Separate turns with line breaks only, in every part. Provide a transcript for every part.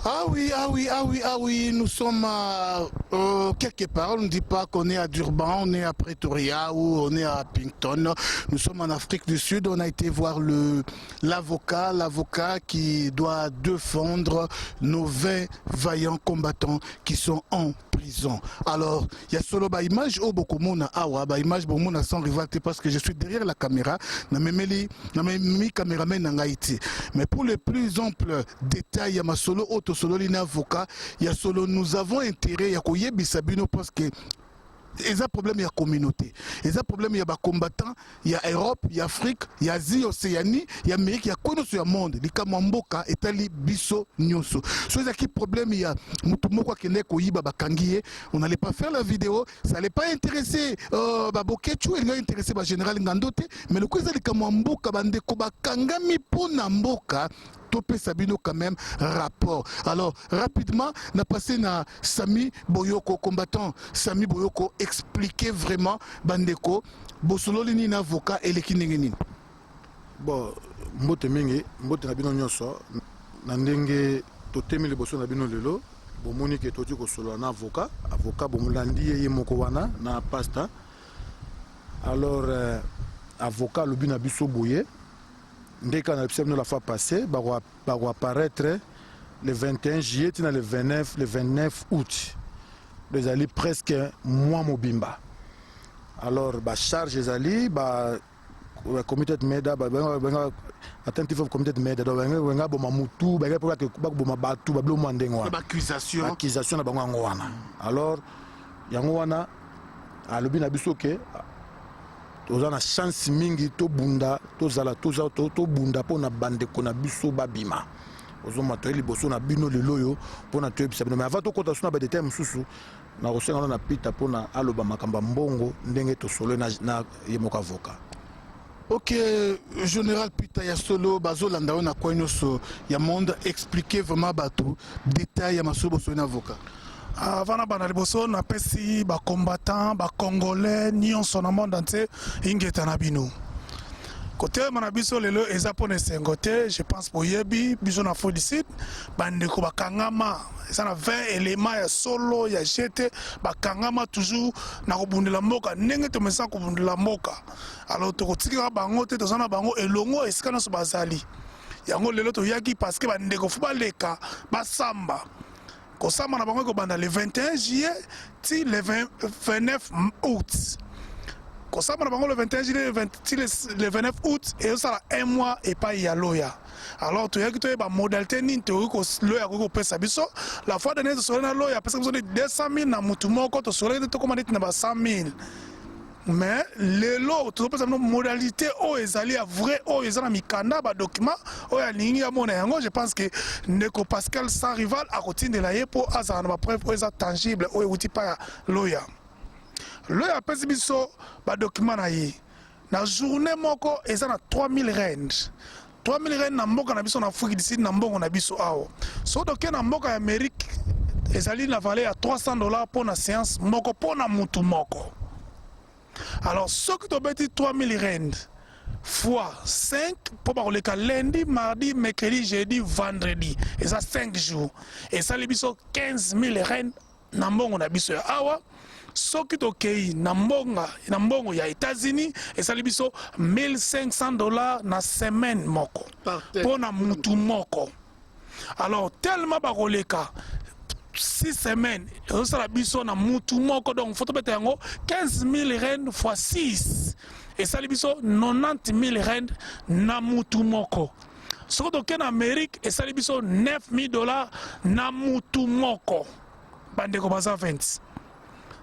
Ah oui, ah oui, ah oui, ah oui, nous sommes quelque part, on ne dit pas qu'on est à Durban, on est à Pretoria ou on est à Pinkerton. Nous sommes en Afrique du Sud, on a été voir l'avocat qui doit défendre nos 20 vaillants combattants qui sont en prison. Alors, il y a solo ba image au bokomona awa ba image bomona sans rivalité parce que je suis derrière la caméra, na memeli caméraman en Haïti. Mais pour les plus amples détails, il y a ma solo auto solo lina avocat, il y a solo nous avons intérêt ya koyebisa bino parce que il y a un problème, il y a communauté. Il y a un problème, il y a des combattants, il y a Europe, il y a Afrique, il y a Asie, Océanie, il y a Amérique, il y a quoi sur le monde. Il y a Mamboka, Etali, Bisso, Nyoso. So, il y a un problème, il y a Mutumoko qui n'est pas Bakangié. On n'allait pas faire la vidéo, ça n'allait pas intéresser Babokechu, il n'y a intéressé le général Ngandote, mais le coup, il y a Mamboka, Bandeko, Bakangami, Ponamboka. Topé Sabino quand même rapport. Alors rapidement, on a passé na Sami Boyoko, combattant Sami Boyoko, expliquer vraiment Bandeko, Bosololini na avocat et les kinengeni.
Bon, mbote mingi, mbote na bino nyonso, na ndenge totemi liboso na bino lelo, bomoni ke toti ko solo na avocat bomulandi ye moko wana na pasta. Alors avocat lobi na biso boye. Dès qu'on a la fois passée, va apparaître le 21 juillet, le 29 août. Les alliés presque mois mobimba. Alors, charge les alliés, le comité de MEDA, attentif au comité de MEDA, accusation. Alors, Yangoana, à l'obin abisoke. Nous avons chance mingi to bunda to zala to bunda pour na bande kona biso babima. Ozo mateli boso na bino leloyo pour na toyebisa bino mais avant to kota suna ba détail mususu na rosenga na pita pour na aloba makamba mbongo ndenge to solo na yemoka avocat.
Ok, général Pita ya solo bazo landa on a quoi so ya monde expliquer vraiment bato détail ya maso boso na avocat.
Avant na liboso na pesi ba combattant ba congolais nyonso na monde entier ingeta na bino côté manabiso lelo eza pone sengote je pense boyebi biso na folicite bandeko bakangama eza na 20 éléments ya solo ya jete bakangama toujours na kobundela mboka ndenge to mesa kobundela mboka alors to kotika bango te tozana bango elongo esika na so bazali yango lelo to yaki parce que bandeko fu baleka basamba Kosama na bango ko banda le 21 juillet ti le 29 août. Kosama na bango le 21 juillet le 29 août et ça a un mois et pas ya loya. Alors tu as que ba modalité ni to ko loya ko pesa biso la fois dernière to solo na loya parce que besoin de 200 000 na mutu moko to solo to commander na ba 100 000. Mais les lots, tout ça, modalité, oh, ils allaient à vrai, oh, ils ont mis Kanda, bah, document, oh, il y a mon yango, je pense que Neko Pascal sans rival, à côté de la yepo, à ça, on preuve, oh, ils tangible, oh, ils pas loya. Loya, pèse biso, bah, document, na ye. Na journée, moko, ils ont 3000 rand. 3000 rand, na mboka, na biso, na fouki d'ici, na mboka, na biso, awo. So, donc, na mboka, Amérique, ils allaient la valeur à $300 pour la séance, moko, pour la mutu moko. Alors, ce qui doit être 3000 rand fois 5 pour le cas lundi, mardi, mercredi, jeudi, vendredi. Et ça 5 jours. Et ça, les biso 15 000 rand. Nambongo na biso ya awa. Ce qui est nambongo ya États-Unis. Et ça, les biso $1500 na semaine moko. Pour na mutu moko. Alors, tellement le cas. 6 semaines, et ça la biso na mutu moko donc faut mettre 15 000 rand fois 6 et ça la biso 90 000 rand na mutu moko. Ce que en Amérique et ça la biso $9,000 na mutu moko. Bande ko baza 20.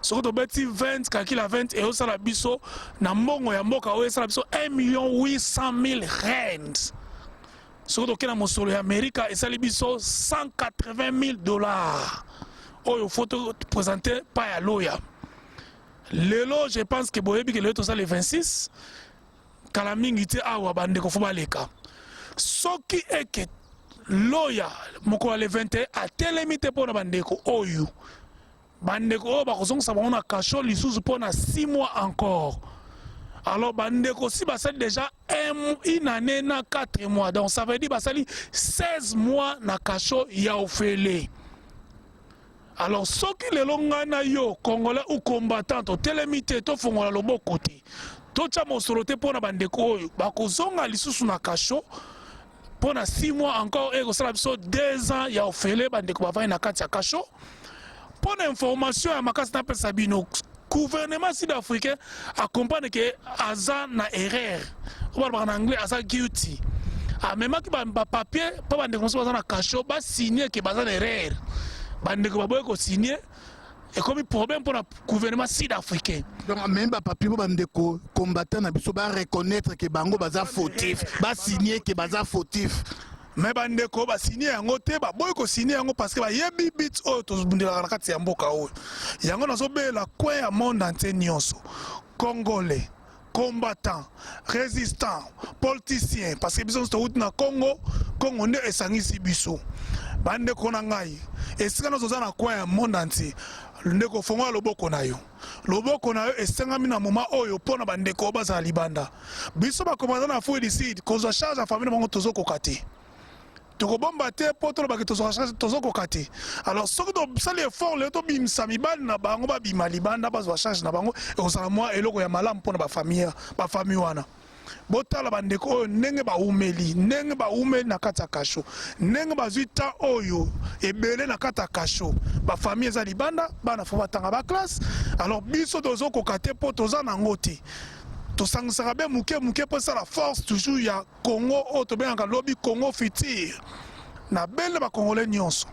Ce que beti 20 kakila 20 et ça la biso na mbongo ya mboka o ça la biso 1,8 million rand. Ce que dans mon solo Amérique et ça les biso $180,000. Oh, il faut te présenter pas à loya. Le lot, je pense que boyebi que le tout ça les 26. Kalamingi te awa bande ko fobaleka. Ce qui est que loya moko le 21 a tel limite pour bande ko oyu. Bande ko ba kozong sa ba na cachot lisusu pour na 6 mois encore. Alors, Bandeko, si c'est déjà une année na 4 mois. Donc ça veut dire basali 16 mois na kasho ya ofele. Alors ceux qui le longana yo congolais ou combattant to telemite to fongola lobo côté. To cha mosorote pona bandeko oyo bakozonga lisusu na kasho pona 6 mois encore et kosala biso 2 ans ya ofele bandeko bavai na kati ya kasho. Pona information ya makasi na pesa bino gouvernement sud-africain accompagne que aza na erreur ou en anglais aza guilty a même ki ba papier pas bande comme ça na cachot ba signer que baza na erreur bande ko baboy ko signer et comme problème pour le gouvernement sud-africain
donc même ba papier bande ko combattant na biso ba reconnaître que bango baza fautif ba signer que baza fautif.
Mais bande ko ba signer yango te ba boy ko signer yango parce que ba yebi bit o to bundela na kati ya mboka o yango nazo be la coin ya monde entier nyonso congolais combattants résistants politiciens parce que biso to na Congo nde esangisi biso bande ko na ngai esika nazo za na coin ya monde entier ndeko fongola loboko na yo esengami na moma oyo pona bande ko baza libanda biso ba komanda na fou ici kozo charge ya famille bango tozo kokate tokobomba te po tolobaki tozokoka te alors soki tosali effort leo tobimisa mibali na bango babima libanda bazwa charge na bango ekozala mwa eloko ya malamu mpona bafamille wana botala bandeko oyo ndenge baumeli na kati ya kasho ndenge bazwi ta oyo ebele na kati ya kasho bafamille eza libanda bana fo batanga baklasse alors biso tozokoka te po toza nango te tosangisaka be muke po la force toujours ya Congo o to benga lobby Congo futur na belle ba congolais nyonso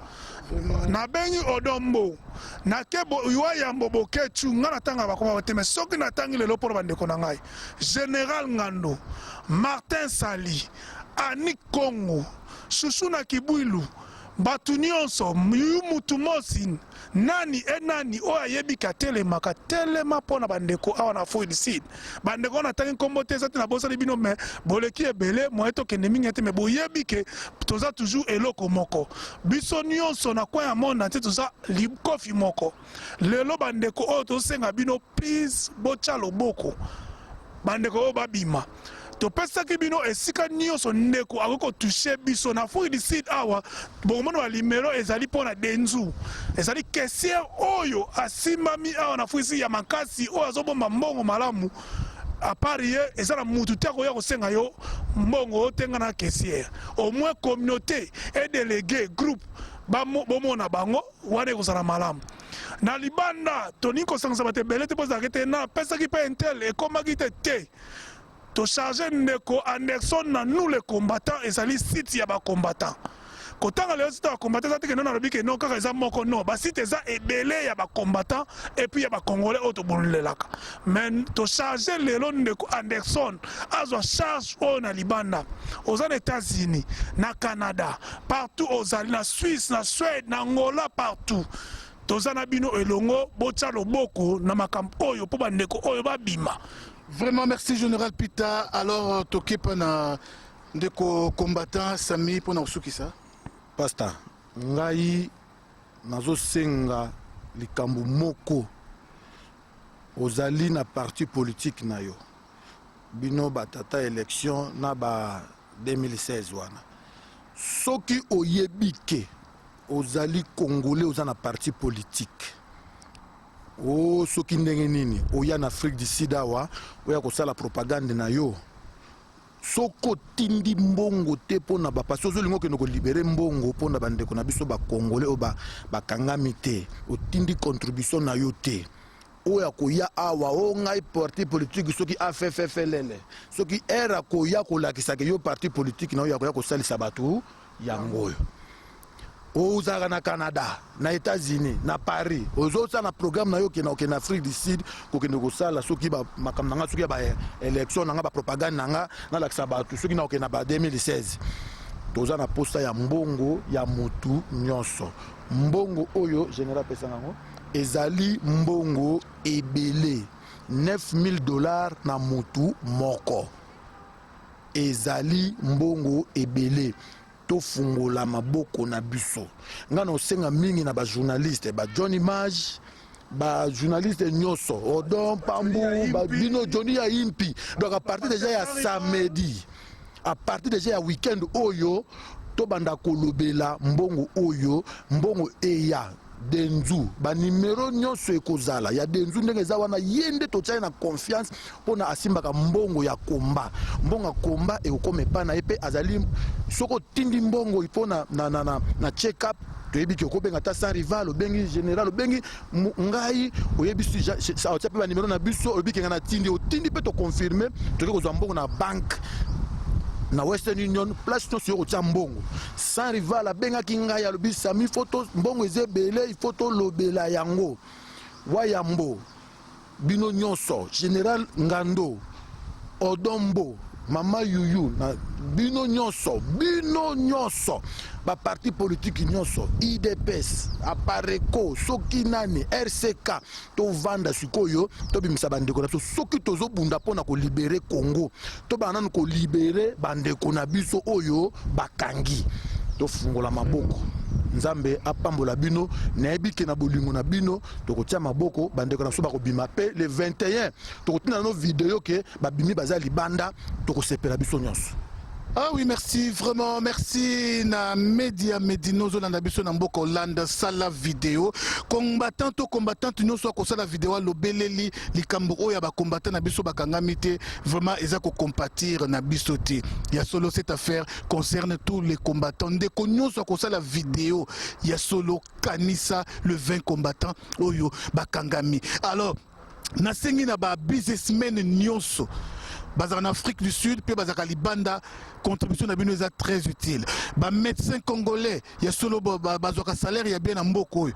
na bengi odombo na kebo yuwa ya mbobo kechu ngana tanga ba koma te mais soki na tangi lelo pour bande ko na ngai général Ngando Martin Sali Ani Congo Susuna Kibuilu batu nyonso mutu mosin nani o ayebika telema pona bandeko awa na fo ici bandeko na tangi kombo te zati na bosa libino me boleki ebele moeto kende mingi te me boyebike toza toujours eloko moko biso nyonso na kwa ya monde te toza likofi moko lelo bandeko o to senga bino please bocha loboko bandeko o babima topesaki bino esika nyonso ndeko akoko touche biso na fo ici awa bomona ba limero ezali pona denzu ezali caissière oyo asimbami awa na fo ici ya makasi oyo azobomba mbongo malamu apari ezala mutu te akoya kosenga yo mbongo otenga na caissière au moins communauté et délégué groupe bomona bango wana ekozala malamu na libanda toni kosangisa bato ebele te pozalaki te na pesaki mpe intel ekomaki te to charger ndeko Anderson na nous les combattants ezali site ya ba combattants kotanga leo site ya combattants ça te que non alobi que non kaka eza moko non ba site eza ebele ya ba combattants et puis ya ba congolais auto bolelaka mais to charger lelo ndeko Anderson azwa charge on na libanda aux États-Unis na Canada partout aux na Suisse na Suède na Angola partout tozana bino elongo bocha loboko na makampo oyo po bandeko oyo babima.
Vraiment, merci Général Pita. Alors, toké pana ndeko combattant Sami pona usuki ça.
Pasta, ngai nazo senga likambo moko ozali na parti politique na yo. Bino batata élection na ba 2016 wana. Soki oyebike ozali congolais oza na parti politique. Oh, soki ndenge nini oya na Afrique du Sud awa oya kosala propagande na yo soko tindi mbongo te pona ba parce ozolingo ke noko libérer mbongo pona bandeko na biso ba congolais o ba kangami te otindi contribution na yo te oya koya awa o ngai parti politique soki afefefelele soki era koya kolakisa ke yo parti politique na oya koya kosalisa batu yango ozaka na Canada na États-Unis na Paris ozosa na programme na yo ke na Afrique du Sud ko ke ndokosala soki ba makam nanga soki ba élection nanga ba propagande nanga na lakisa batu soki na na ba 2016 toza na posta ya mbongo ya mutu nyonso mbongo oyo général pesango ezali mbongo ebele $9000 na mutu moko ezali mbongo ebele to fungola maboko na biso ngana osenga mingi na ba journaliste ba Johnny Mage ba journaliste nyoso Odon Pambu ba bino Johnny ya impi. Donc à partir déjà ya samedi, à partir déjà ya week-end oyo to banda kolobela mbongo oyo mbongo eya denzu ba numéro nyonso ekozala ya denzu ndenge eza wana yende to na confiance pona asimbaka mbongo ya komba komba e okome pana epe azali soko tindi mbongo ipona na check up toyebi ki okobenga ta sans rival obengi général obengi ngai oyebi ça otia pe ba numéro na biso oyebi ki ngana tindi otindi pe to confirmer to kozwa mbongo na banque na Western Union place to sur otia mbongo sans rival abengaki ngai alobi sami photo mbongo ezebele photo lobela yango wayambo bino nyonso général Ngando Odombo Mama Yuyu na bino nyonso ba parti politique nyonso IDPS Apareko soki nani RCK to vanda sikoyo to bimisa bandeko na soki tozo bunda pona ko libérer Congo to banana ko libérer bandeko na biso oyo bakangi to fungola maboko Nzambe apambola bino nayebi ke na bolingo na bino tokotia maboko bandeko na so bakobima pe le 21 tokotina no vidéo ke babimi baza libanda tokosepela biso nyonso.
Ah oui, merci, vraiment, merci na média Medino Zolanda biso na mboka Hollande sala vidéo combattant to combattant nous soit ko sala vidéo lobeleli likambo oya ba combattant na biso bakangami te vraiment eza ko compatir na biso te ya solo cette affaire concerne tous les combattants de ko nous soit ko sala vidéo ya solo kanisa le 20 combattants oyo bakangami. Alors nasengi na ba businessmen nyonso Bazar en Afrique du Sud, puis Bazar à Libanda, contribution à Bino très utile. Ba médecin congolais, il y a solo Bazar salaire, il y a bien un mboko.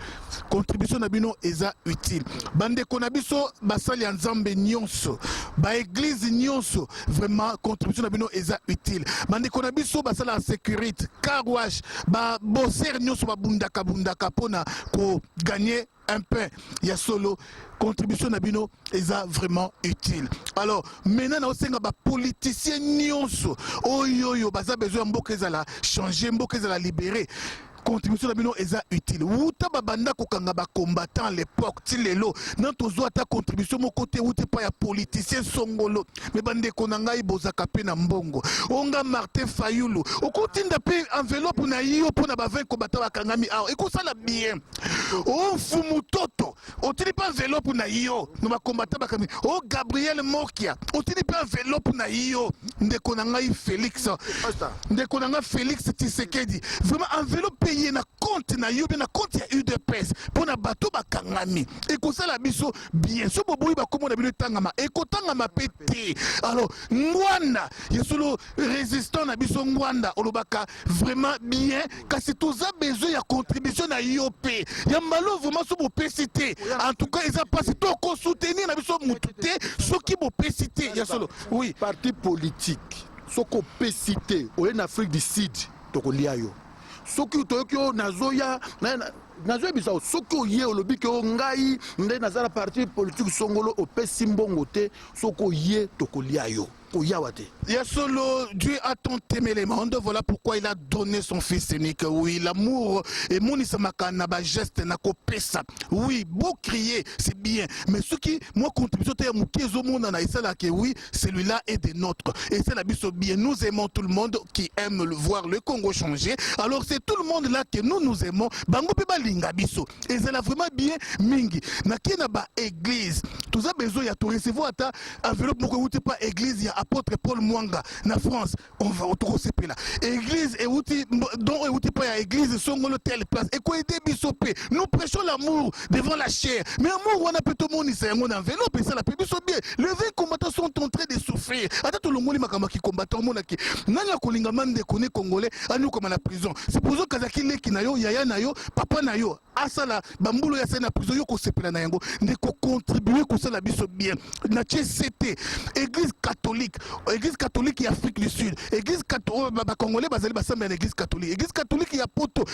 Contribution à Bino est utile. Bande Konabiso, Basali en Zambé Nyonso, ba église Nyonso, vraiment contribution à Bino est utile. Bande Konabiso, Basala en sécurité, carwash, ba bosser Nyonso, ba bundaka pona, ko gagner un pain, il y a solo contribution à Bino est vraiment utile. Alors maintenant on a politicien nyonso oyo baza besoin mboka ezala changer mboka ezala libérer contribution na bino eza utile. Wuta babanda kokanga ba combattant à l'époque tilelo nan tozo ata contribution mo côté wuta pa ya politicien songolo mais bande konanga ibozaka pe na mbongo onga Martin Fayulu okotinda pe enveloppe na yo pona ba 20 combattant bakangami ah ekosala bien o fumu toto otili pa enveloppe na yo no ba combattant bakangami o Gabriel Mokia otili pa enveloppe na yo ndeko nanga Félix ndeko nanga Félix Tshisekedi vraiment enveloppe payé na compte na yo na compte ya UDPS pona bato bakangami ekosala biso bien so boboyi bakomo na bino tangama ekotangama pété. Alors ngwanda yesolo résistant na biso ngwanda olobaka vraiment bien kasi toza besoin ya contribution na IOP ya malo vraiment so bopesité en tout cas eza pas to ko soutenir na biso mutute soki bopesité yesolo oui
parti politique soko pesité en Afrique du Sud tokolia yo soki tokyo nazoya nazoya bisa soki oye olobi ke ngai nde nazala parti politique songolo opesi mbongo te soko ye tokolia yo.
Yasolo, Dieu a tant aimé les mondes, voilà pourquoi il a donné son fils unique. Oui, l'amour et mon isamaka na ba geste na kopesa. Oui, beau crier, c'est bien. Mais ce qui, moi, contribution à moukezo monde na isala que oui, celui-là est des nôtres. Et c'est la biso bien. Nous aimons tout le monde qui aime le voir le Congo changer. Alors c'est tout le monde là que nous aimons. Bango pe ba linga biso. Et c'est là vraiment bien mingi. Na ki na ba église. Tout ça besoin ya to recevoir ta enveloppe moko outi pas église ya apôtre Paul Mwanga na France, on va autoroseper là. Église et outil dont et outil pas à église songolo telle place. Et quoi aider bisopé. Nous prêchons l'amour devant la chair. Mais amour on a peut tout monde c'est un enveloppe et ça la biso bien. Les 20 combattants sont en train de souffrir. Attends tout le monde makama qui combattant mon qui. Nanya kolinga mande koné congolais à nous comme à la prison. C'est pour ça kazaki leki na yo yaya na yo papa na yo. Asala bambulo ya sana prison yo ko sepela na yango ndeko contribuer ko ça la biso bien. Na CT église catholique et Afrique du Sud, église catholique, congolais basali basamba à l'église catholique et à Poto,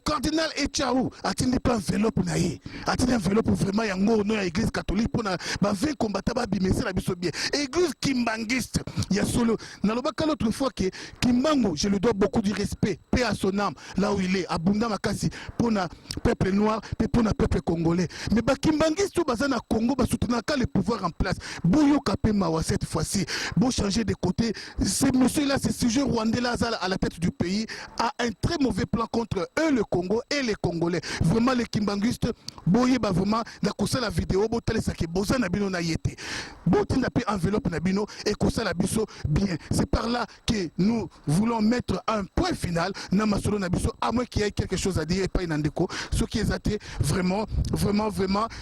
cardinal Echaou, atteindre pas enveloppe naïe, atteindre enveloppe vraiment yango no église catholique pour na 20 combattants ba bimese la biso bien, église kimbangiste, il y a solo, na lobaka l'autre fois que Kimbango, je lui dois beaucoup de respect, paix à son âme, là où il est, abondant makasi pour na peuple peuple noir et pour le peuple congolais. Mais Bakimbangiste ou Bazana Congo, soutenaka le pouvoir en place. Boyo Kapé Mawa cette fois-ci, beau changer de côté. Ce monsieur-là, ce sujet rwandais là à la tête du pays, a un très mauvais plan contre eux, le Congo et les Congolais. Vraiment, les Kimbanguistes, boye ba vraiment, la kosa la vidéo, bo tele sa ke boza na bino na yete. Bo tinda pe enveloppe na bino et kosa la biso bien. C'est par là que nous voulons mettre un point final na masolo na biso, à moins qu'il y ait quelque chose à dire et pas inandeko. Ce qui est athée, vraiment,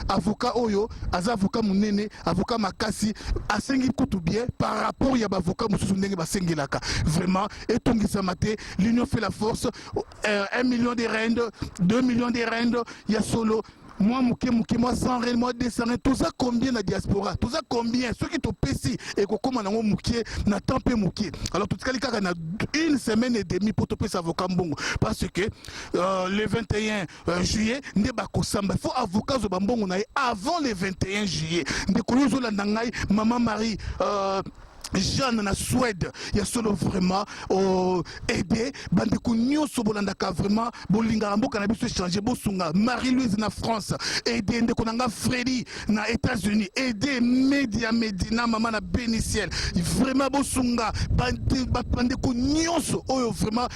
avocat Oyo, aza avocat Mounene, avocat Makasi, a sengi koutou bien par rapport à avocat Moussou ba sengi laka. Vraiment, et Tongi Samate, l'union fait la force, 1 million de rendes, 2 millions de rendes, il y a solo. Moi, moi, 100 rennes, moi, 200 rennes, tout ça combien la diaspora? Tout ça combien? Ceux qui t'ont pessi et qu'on commande en mouké, n'a tant peu mouké. Alors, tout ce cas, on a 1 semaine et demie pour te payer avocat Mbongo. Parce que le 21 juillet, il faut avocat Zobambongo avant le 21 juillet. Maman Marie. Jeanne na Suède, il y a solo vraiment aider bandeko nyoso bolandaka vraiment bolinga mboka na biso changer bosunga Marie-Louise na France aider ndeko nanga Freddy na États-Unis aider Medina maman na Béniciel vraiment bosunga bandeko nyoso oyo vraiment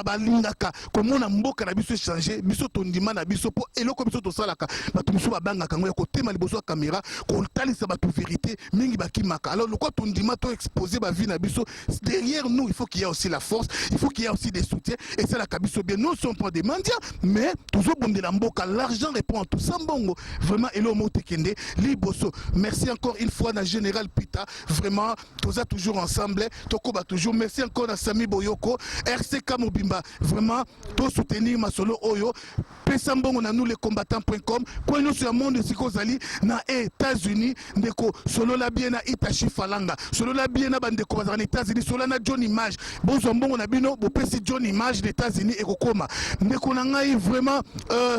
balingaka comment na mboka na biso changer biso tondima na biso po eloko biso to salaka bato biso babanga kango ya kotema liboso caméra ko talisa bato vérité mingi bakimaka alors le quoi tondima exposer ma vie nabiso derrière nous il faut qu'il y ait aussi la force il faut qu'il y ait aussi des soutiens et c'est la kabiso bien nous ne sommes pas des mendiants mais toujours bon de la mboka l'argent répond à tout ça bongo vraiment et le mot tekende liboso merci encore une fois na général Pita vraiment tous a toujours ensemble tokoba toujours merci encore à Sami Boyoko RCK Mobimba vraiment tout soutenir ma solo oyo pesa mbongo na nous les combattants.com quoi nous sur le monde sikozali na États-Unis ndeko solo la bien na Itachi Falanga solo la bien na bande ko bazana États-Unis solo na John Image bozo mbongo na bino bo pesi John Image des États-Unis et kokoma ndeko na ngai vraiment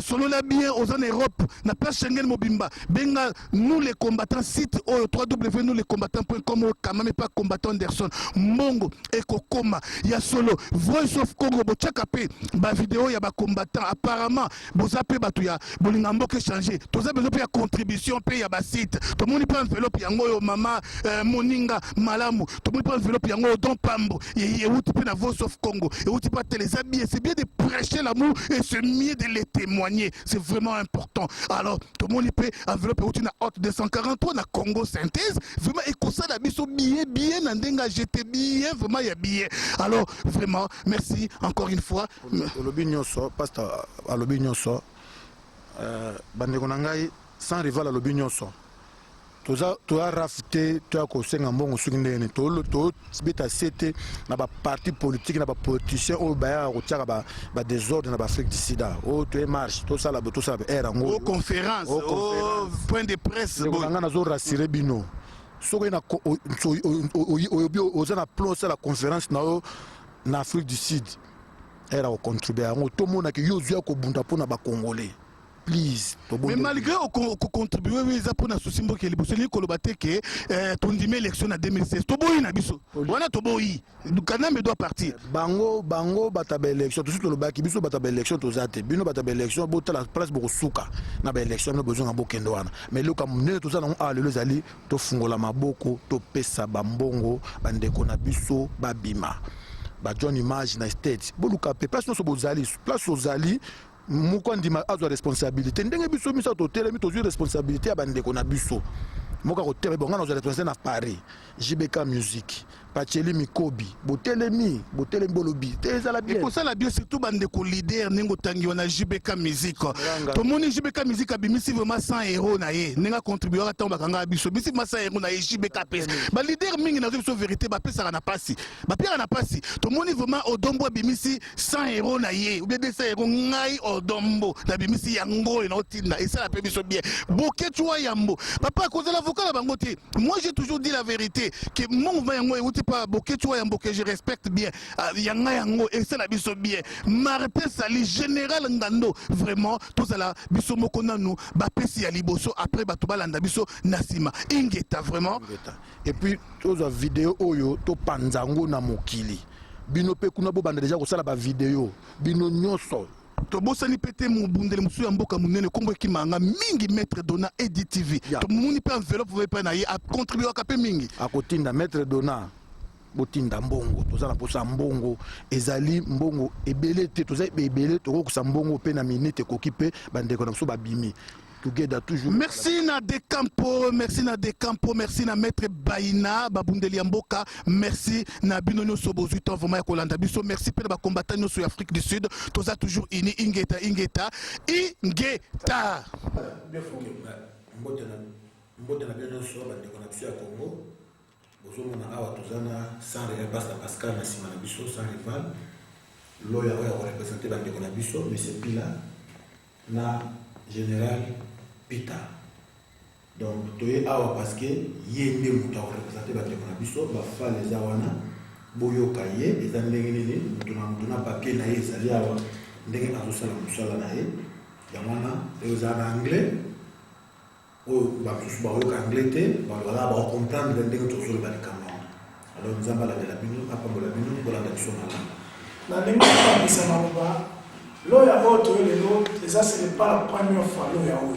solo la bien aux en Europe na place Schengen Mobimba benga nous les combattants site au www.nous-les-combattants.com quand même pas combattant Anderson mbongo et kokoma ya solo Voice of Congo bo chakape ba vidéo ya ba combattant apparemment boza pe batu ya bolinga mboka changer toza besoin pe ya contribution pe ya ba site to moni pa enveloppe yango yo mama moninga malamu to moni pa enveloppe yango don pambo et outi pe na Voice of Congo et outi pa télésabi c'est bien de prêcher l'amour et c'est mieux de les témoigner c'est vraiment important alors to moni pe enveloppe outi na hôte 243 na Congo synthèse vraiment et comme ça la biso bien na ndenga j'étais bien vraiment ya bien alors vraiment merci encore une fois
l'opinion so pasteur à l'opinion so bandeko na ngai sans rival à l'opinion so tu as rafté tu as kosenga mbongo soki ndene to beta sete na ba parti politique na ba politicien o baya ko tiaka ba désordre na ba Afrique du Sud o to e marche to sala era ngo
au conférence au point de presse
ngana na zo rassurer bino soki na ozana plan ça la conférence na Afrique du Sud era ko contribuer ngo to mona ke yozu ko bunda pona ba congolais. Please,
mais malgré qu'on contribue oui ça pour na souci mboka liboso li kolobate ke tondime élection en 2016 toboyi na biso wana toboyi Kanambe doit partir
bango bataba élection tout le baki biso bataba élection tozate bino bataba élection bota la place boko suka na ba élection no besoin ngabokendo wana mais le comme ne toza na lelo zali to fungola maboko to pesa bambongo bandeko na biso babima ba John Image na state boluka pe place no so bozali place ozali mukandima azo responsabilité ndenge biso misa to telemi to responsabilité ya bandeko na biso moka ko tebe bonga na responsabilité na Paris JBK Music Pacheli Mikobi botelemi bolobi tezala bien
pour ça la bien surtout bandeko leader nengo tangi wana JBK Music to moni JBK Music abimisi vraiment 100 € na ye nenga contribuer ata bakanga biso bisi ma 100 € na ye JBK pesa ba leader mingi na biso vérité ba pesa na pasi ba pera na pasi to moni vraiment odombo abimisi 100 € na ye ou bien 200 € ngai odombo na bimisi yango na otinda et ça la pe biso bien boketwa yambo papa cause l'avocat la bangote moi j'ai toujours dit la vérité que mon va yango et pas boketwa yambo que je respecte bien yanga yango et ça la biso bien marpe sali général ngando vraiment tout ça la biso moko nanu ba pesi ya liboso après bato balanda biso nasima ingeta vraiment
et puis tous la vidéo oyo to panzango na mokili bino pe kuna bo banda déjà ko sala ba vidéo bino nyonso
tobosani pete mobundeli mosusu ya mboka monene kombo ekimanga mingi maître dona edi tv tomoni mpe enveloppe voye mpe na ye acontribuaka mpe mingi
akotinda maître dona botinda mbongo toza na posa mbongo ezali mbongo ebele te toza ebele tokokusa mbongo mpe na minute ekoki mpe bandeko na biso babimi together toujours.
Merci na Decampo, merci na Decampo, merci na maître Baina babundeli ya mboka, merci na bino nyonso bozwi temps vraiment ya kolanda biso, merci pe na ba combattant nyonso ya Afrique du Sud, toza toujours ini ingeta.
Mbote na bino nyonso bandeko na biso ya Congo. Bozomona awa tozana sans rival Pascal na sima na biso sans rival. Loya oya représenter bandeko na biso, monsieur Pila na général Pita. Donc toye awa parce que yende muta représenter bandeko na biso ba fa les awana boyoka ye eza ndenge nini mutu na papier na ye ezali awa ndenge azosala mosala na ye yamwana eza na anglais oyo bamosusu bayoka anglais te balobala bakomprendre ndenge tozoloba likambo wana. Alors nzambe alandela bino apambola bino kolanda biso malamu
na ndenge tokambisa maloba loya oyo toye lelo eza ce n'est pas la première fois loya oyo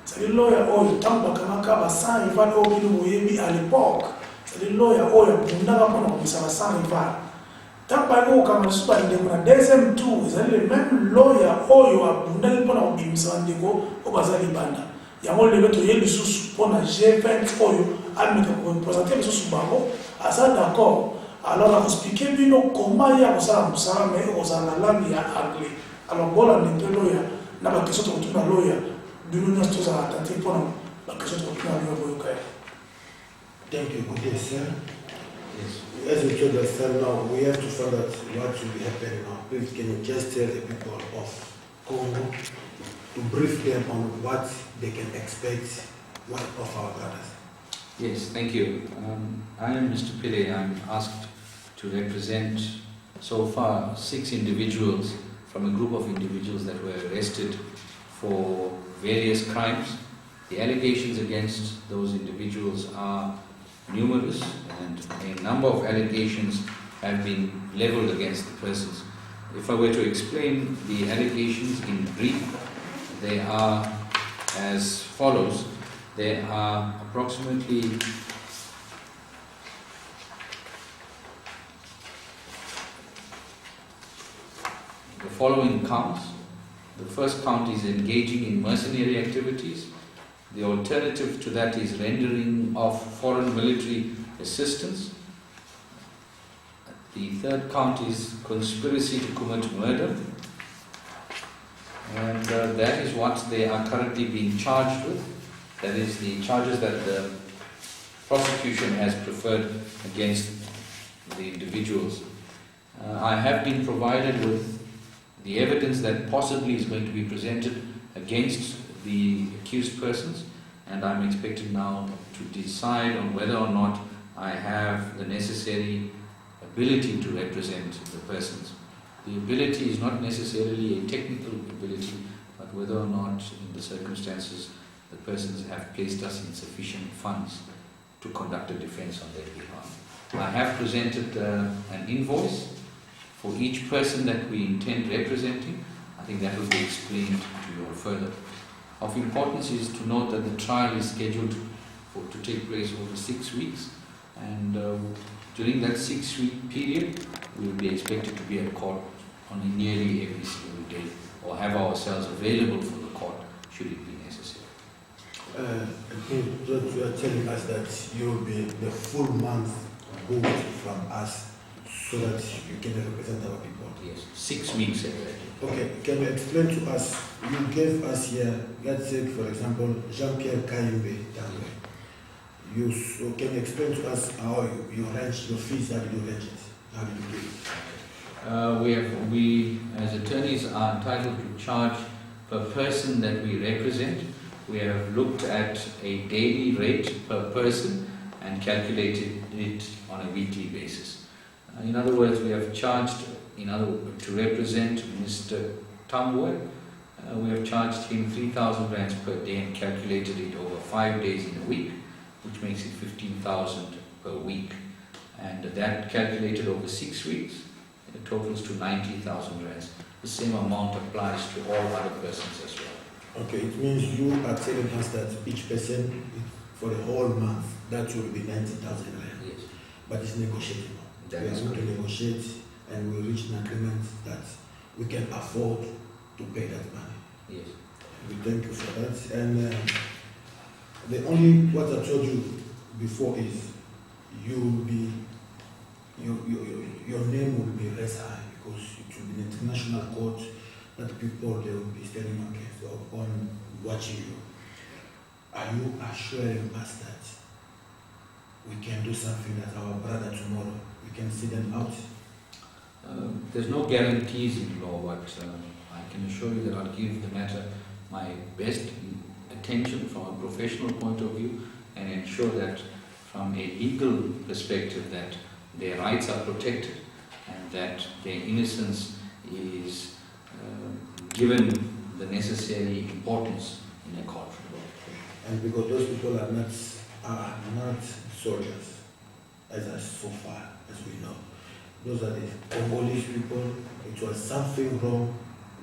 c'est-à-dire loya oyo ntango bakamaka basan rival oyo bino boyebi à l'époque c'est-à-dire loya oyo abundaka mpona komisa basan rival ntango bayaki kokanga lisusu bandeko na deuxième tour ezali le même loya oyo abundaki mpona kobimisa bandeko oyo baza libanda yango lelo toye lisusu mpona G20 oyo ameka korepresente lisusu bango aza d'accord. Alors akospike bino comment ya kosala mosala mais okozala na langue ya anglais. Alors bolanda mpe loya na bakestion tokotuna loya bino nyonso tozala atente mpona bakestion tokotuna loya boyoka ya.
Thank you, good day, sir. Yes. As we told us, sir, now we have to find out what will be happening now. Please, can you just tell the people of Congo to brief them on what they can expect of our brothers?
Yes, thank you. I am Mr. Pillay. I'm asked to represent so far 6 individuals from a group of individuals that were arrested for various crimes. The allegations against those individuals are numerous, and a number of allegations have been leveled against the persons. If I were to explain the allegations in brief, they are as follows. There are approximately the following counts. The first count is engaging in mercenary activities. The alternative to that is rendering of foreign military assistance. The third count is conspiracy to commit murder. And that is what they are currently being charged with. That is the charges that the prosecution has preferred against the individuals. I have been provided with the evidence that possibly is going to be presented against the accused persons, and I'm expected now to decide on whether or not I have the necessary ability to represent the persons. The ability is not necessarily a technical ability, but whether or not in the circumstances the persons have placed us in sufficient funds to conduct a defense on their behalf. I have presented an invoice for each person that we intend representing. I think that will be explained to you further. Of importance is to note that the trial is scheduled to take place over 6 weeks, and during that 6-week period we will be expected to be at court on nearly every single day, or have ourselves available for the court should it be necessary.
You are telling us that you will be the full month booked from us so that you can represent our people.
Yes, 6 weeks exactly.
Okay, can you explain to us, you gave us here, let's say for example, Jean-Pierre Kayembe Tangwe. Can you explain to us how you arrange your fees, how do you arrange it? How do you do it?
We as attorneys are entitled to charge per person that we represent. We have looked at a daily rate per person and calculated it on a weekly basis. In other words, we have charged, to represent Mr. Tambwe, we have charged him 3,000 rands per day and calculated it over 5 days in a week, which makes it 15,000 per week. And that calculated over 6 weeks, it totals to 90,000 rands. the same amount applies to all other persons as well.
Okay, it means you are telling us that each person for the whole month, that will be 90,000 rand.
Yes,
But it's negotiable.
that
We are
is
going to
correct.
negotiate and we reach an agreement that we can afford to pay that money.
Yes.
We thank you for that. And the only what I told you before is you will be your name will be raised high because it will be an international court that people they will be standing against or on watching you. Are you assuring us that we can do something that our brother tomorrow we can see them out?
There's no guarantees in law, but I can assure you that I'll give the matter my best attention from a professional point of view and ensure that from a legal perspective that their rights are protected and that their innocence is given the necessary importance in a courtroom.
And because those people are not soldiers, as so far as we know. Those are the Congolese people. It was something wrong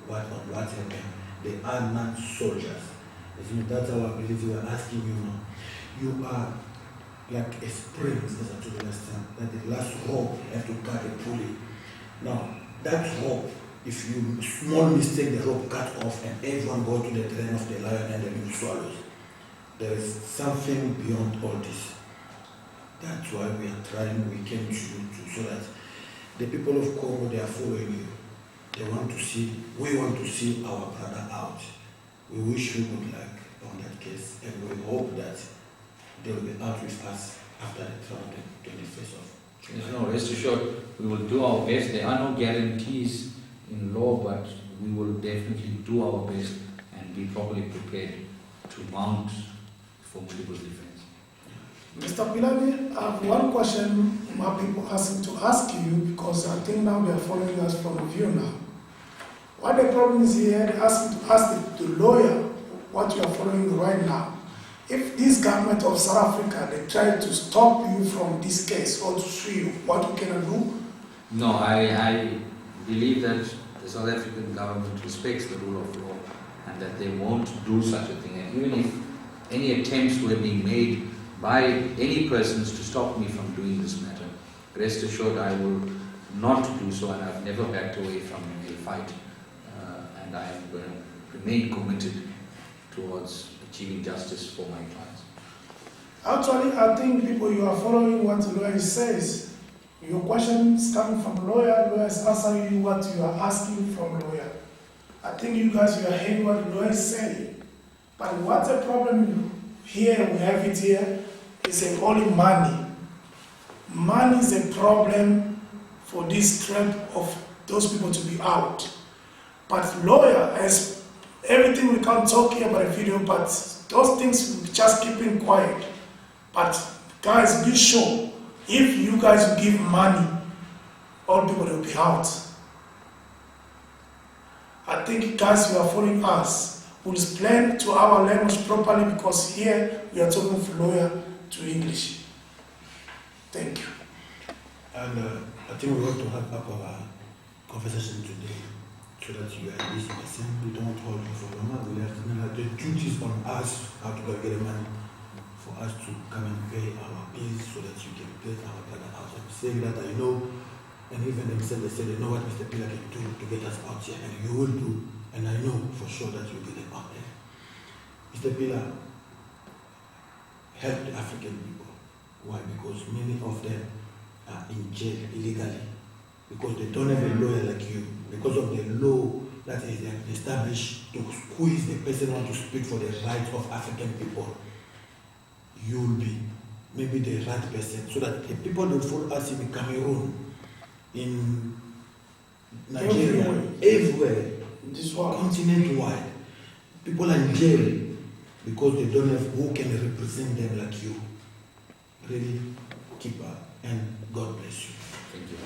what happened. They are not soldiers. That's our belief. We are asking you now. You are like a spring, as I told you last time, that the last rope you have to cut a pulley. Now, that rope, if you small mistake, the rope cut off and everyone go to the drain of the lion and the little swallows. There is something beyond all this. That's why we are trying, we came to so that the people of Congo, they are following you. They want to see, we want to see our brother out. We wish you good luck on that case and we hope that they will be out with us after the trial, the 21st of July.
No, rest assured, we will do our best. There are no guarantees in law, but we will definitely do our best and be properly prepared to mount formidable defense.
Mr. Pilani, I have one question my people asking to ask you because I think now they are following us from view now. What the problem is here, they asking to ask the lawyer what you are following right now. If this government of South Africa, they try to stop you from this case or to sue you, what you can do?
No, I believe that the South African government respects the rule of law and that they won't do such a thing. And even if any attempts were being made by any persons to stop me from doing this matter, rest assured I will not do so, and I've never backed away from a fight. And I am going to remain committed towards achieving justice for my clients.
Actually, I think people, you are following what the lawyer says. Your question is coming from lawyer is answering you what you are asking from lawyer. I think you guys, you are hearing what the lawyer is saying. But what's the problem here, we have it here, is only money. Money is a problem for this threat of those people to be out. But lawyer has everything, we can't talk here about a video, but those things we just keeping quiet. But guys, be sure, if you guys will give money, all people will be out. I think guys, you are following us. We'll explain to our language properly because here we are talking from lawyer to English. Thank you.
And I think we want to wrap up our conversation today so that you are busy person. We don't hold you for long. We have to know that the duty is on us how to go get the money for us to come and pay our bills so that you can get our brother out. I'm saying that I know, and even themselves they say they know what Mr. Pillar can do to get us out here, and you will do, and I know for sure that you'll get them out there. Mr. Pillar, help the African people. Why? Because many of them are in jail illegally because they don't have a lawyer like you, because of the law that is established to squeeze the person who wants to speak for the rights of African people. You will be maybe the right person so that the people will follow us in Cameroon, in Nigeria, everywhere,
This one.
continent-wide. People are in jail because they don't have who can represent them like you. Really keep up and God bless you.
Thank you.